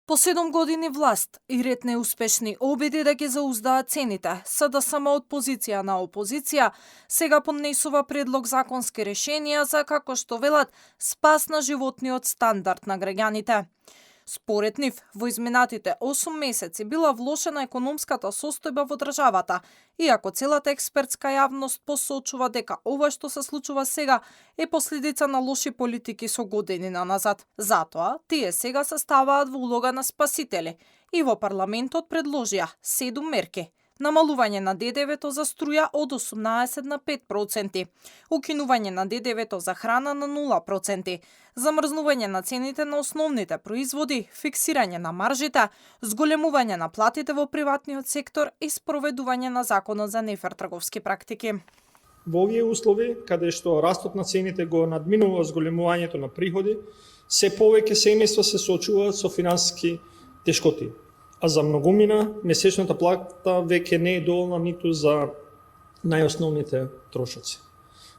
По 7 години власт и ред неуспешни обиди да ги зауздаат цените, СДСМ од позиција на опозиција, сега поднесува предлог законски решенија за, како што велат, спас на животниот стандард на граѓаните. Според нив, во изминатите 8 месеци била влошена економската состојба во државата, иако целата експертска јавност посочува дека ова што се случува сега е последица на лоши политики со години назад. Затоа, тие сега се ставаат во улога на спасители и во парламентот предложија 7 мерки. Намалување на ДДВ-то за струја од 18 на 5%, укинување на ДДВ-то за храна на 0%, замрзнување на цените на основните производи, фиксирање на маржите, зголемување на платите во приватниот сектор и спроведување на законот за нефер трговски практики. Во овие услови, каде што растот на цените го надминува зголемувањето на приходи, се повеќе семејства се соочуваат со финансиски тешкоти. А за многумина месечната плата веќе не е доволна ниту за најосновните трошоци.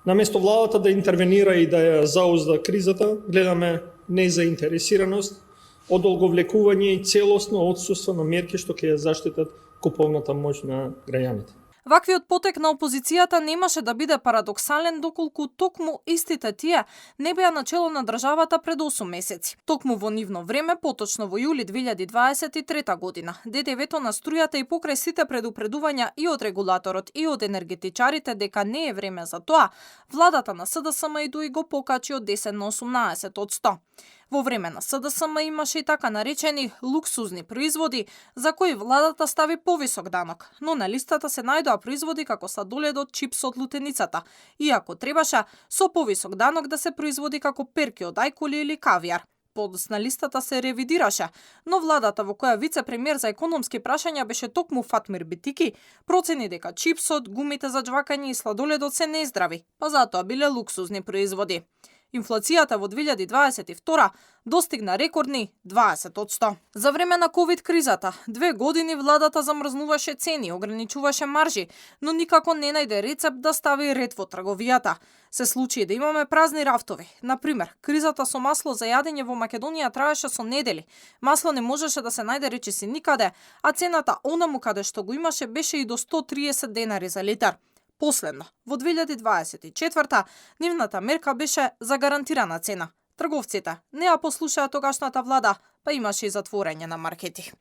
Наместо владата да интервенира и да ја заузда кризата, гледаме незаинтересираност, одолговлекување и целосно отсуство на мерки што ќе ја заштитат куповната моќ на граѓаните. Ваквиот потек на опозицијата немаше да биде парадоксален доколку токму истите тие не беа начело на државата пред 8 месеци. Токму во нивно време, поточно во јули 2023 година, ДДВ-то на струјата и покрај сите предупредувања и од регулаторот и од енергетичарите дека не е време за тоа, владата на СДСМ и го покачи од 10 на 18%. Во време на СДСМ имаше и така наречени луксузни производи, за кои владата стави повисок данок, но на листата се најдоа производи како сладоледот, чипс од лутеницата, иако требаше со повисок данок да се производи како перки од ајкули или кавијар. Подоцна листата се ревидираше, но владата во која вице-премиер за економски прашања беше токму Фатмир Битики, процени дека чипсот, гумите за џвакање и сладоледот се нездрави, па затоа биле луксузни производи. Инфлацијата во 2022 достигна рекордни 20%. За време на ковид кризата, 2 години владата замрзнуваше цени, ограничуваше маржи, но никако не најде рецепт да стави ред во трговијата. Се случи да имаме празни рафтови. Например, кризата со масло за јадење во Македонија траеше со недели. Масло не можеше да се најде речиси никаде, а цената онаму каде што го имаше беше и до 130 денари за литар. Последно, во 2024 нивната мерка беше за гарантирана цена. Трговците не ја послушаа тогашната влада, па имаше и затворање на маркети.